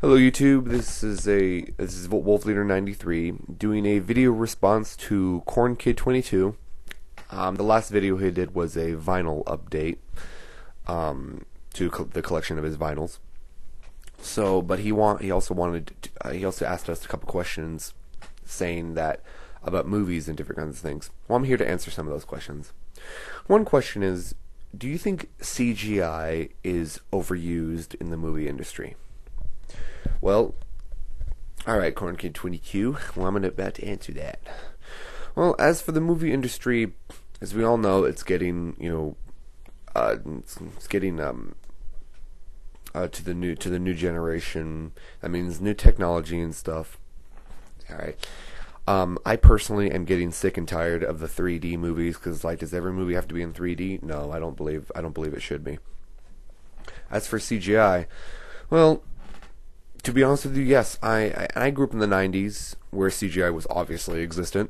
Hello YouTube, this is Wolf Leader 93 doing a video response to Kornkid22. The last video he did was a vinyl update to the collection of his vinyls. So, but he also asked us a couple questions saying that about movies and different kinds of things. Well, I'm here to answer some of those questions. One question is, do you think CGI is overused in the movie industry? Well, alright, Kornkid22, well, I'm about to answer that. Well, as for the movie industry, as we all know, it's getting, to the new generation. That means new technology and stuff. Alright. I personally am getting sick and tired of the 3D movies, because, like, does every movie have to be in 3D? No, I don't believe it should be. As for CGI, well, to be honest with you, yes, I grew up in the 90s, where CGI was obviously existent,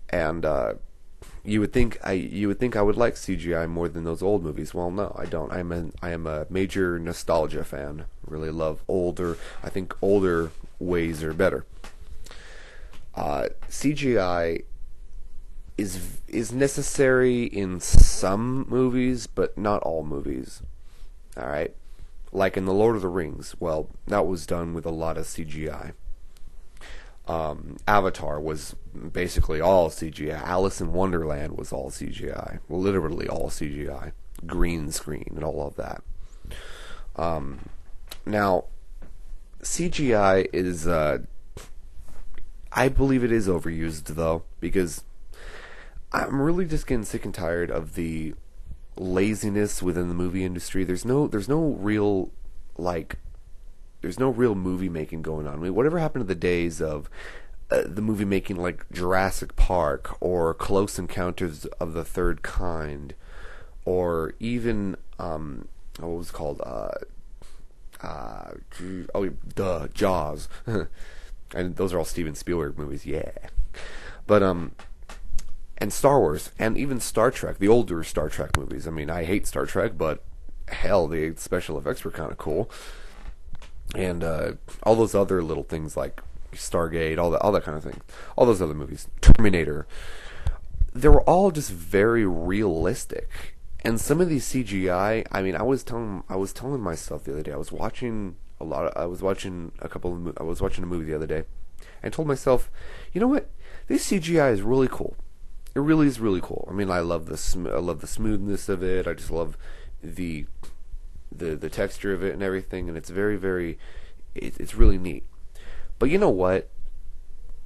and you would think I would like CGI more than those old movies. Well, no, I don't. I am a major nostalgia fan. Really love older. I think older ways are better. CGI is necessary in some movies, but not all movies. All right. Like in The Lord of the Rings, well, that was done with a lot of CGI. Avatar was basically all CGI. Alice in Wonderland was all CGI. Literally all CGI. Green screen and all of that. Now, CGI is, I believe it is overused, though, because I'm really just getting sick and tired of the laziness within the movie industry. There's no real movie making going on. I mean, whatever happened to the days of the movie making, like Jurassic Park or Close Encounters of the Third Kind, or even what was it called? Jaws. And those are all Steven Spielberg movies, yeah. But and Star Wars, and even Star Trek, the older Star Trek movies. I mean, I hate Star Trek, but hell, the special effects were kind of cool. And all those other little things like Stargate, all that kind of thing. All those other movies, Terminator, they were all just very realistic. And some of these CGI, I mean, I was telling myself the other day, I was watching a movie the other day, and told myself, you know what? This CGI is really cool. It really is really cool. I mean, I love the smoothness of it. I just love the texture of it and everything, and it's it's really neat. But you know what?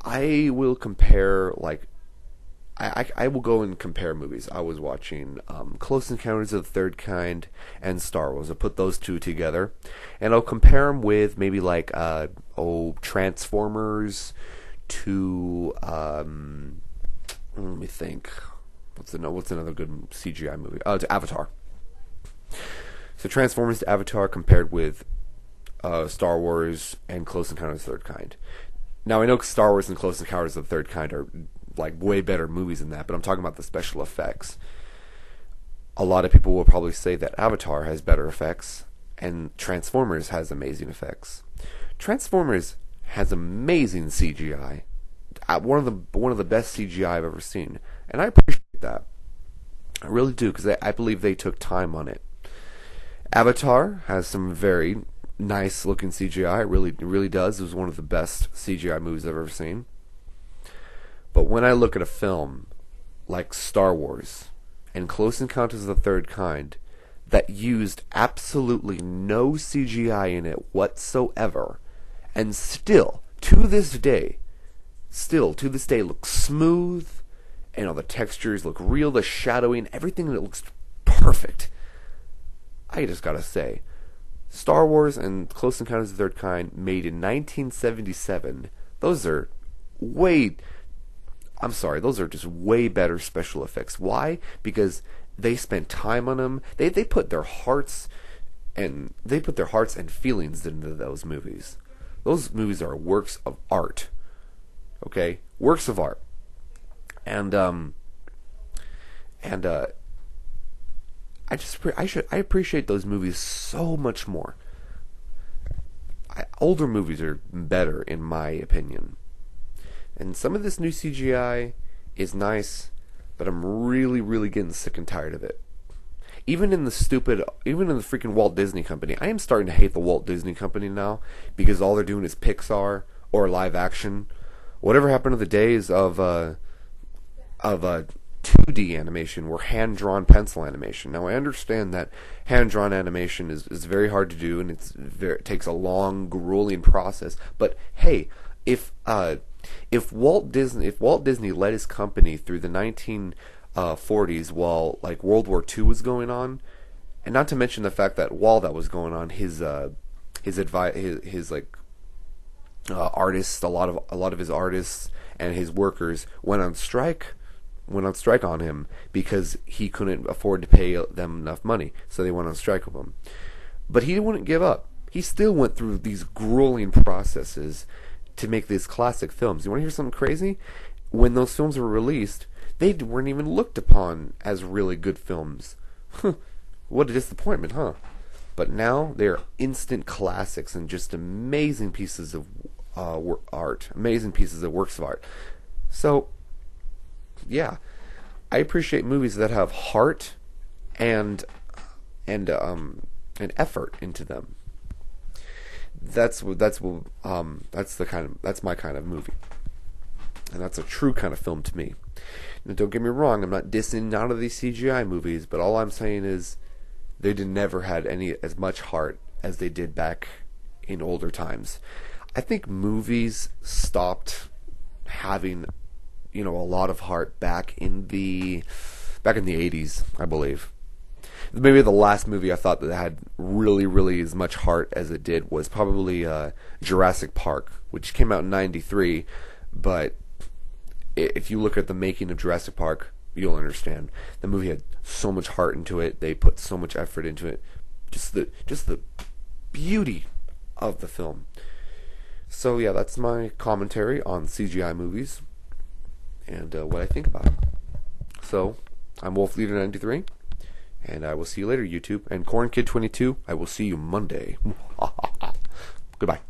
I will compare, like, I will go and compare movies. I was watching Close Encounters of the Third Kind and Star Wars. I'll put those two together, and I'll compare them with maybe like Transformers to let me think. What's another good CGI movie? To Avatar. So Transformers to Avatar compared with Star Wars and Close Encounters of the Third Kind. Now, I know Star Wars and Close Encounters of the Third Kind are like way better movies than that, but I'm talking about the special effects. A lot of people will probably say that Avatar has better effects and Transformers has amazing effects. Transformers has amazing CGI. One of the best CGI I've ever seen, and I appreciate that. I really do, because I believe they took time on it. Avatar has some very nice looking CGI. It really does. It was one of the best CGI movies I've ever seen. But when I look at a film like Star Wars and Close Encounters of the Third Kind that used absolutely no CGI in it whatsoever, and still to this day looks smooth, and all the textures look real, the shadowing, everything, that looks perfect. I just gotta say, Star Wars and Close Encounters of the Third Kind, made in 1977, those are just way better special effects. Why? Because they spent time on them. They put their hearts and feelings into those movies. Those movies are works of art. Okay, works of art. And I appreciate those movies so much more. older movies are better in my opinion. And some of this new CGI is nice, but I'm really, really getting sick and tired of it. Even in the freaking Walt Disney Company, I am starting to hate the Walt Disney Company now because all they're doing is Pixar or live action. Whatever happened to the days of 2D animation or hand-drawn pencil animation? Now I understand that hand-drawn animation is very hard to do and it takes a long, grueling process. But hey, if Walt Disney led his company through the 1940s while like World War II was going on, and not to mention the fact that while that was going on, his artists, a lot of his artists and his workers went on strike on him because he couldn't afford to pay them enough money, so they went on strike with him. But he wouldn't give up. He still went through these grueling processes to make these classic films. You want to hear something crazy? When those films were released, they weren't even looked upon as really good films. What a disappointment, huh? But now they're instant classics and just amazing pieces of art, amazing pieces of works of art. So, yeah, I appreciate movies that have heart and effort into them. That's my kind of movie, and that's a true kind of film to me. Now, don't get me wrong, I'm not dissing none of these CGI movies, but all I'm saying is they never had as much heart as they did back in older times. I think movies stopped having, a lot of heart back in the 80s, I believe. Maybe the last movie I thought that had really, really as much heart as it did was probably Jurassic Park, which came out in '93. But if you look at the making of Jurassic Park, you'll understand. The movie had so much heart into it. They put so much effort into it. Just the beauty of the film. So yeah, that's my commentary on CGI movies and what I think about them. So I'm Wolf Leader 93. And I will see you later, YouTube. And Kornkid22, I will see you Monday. Goodbye.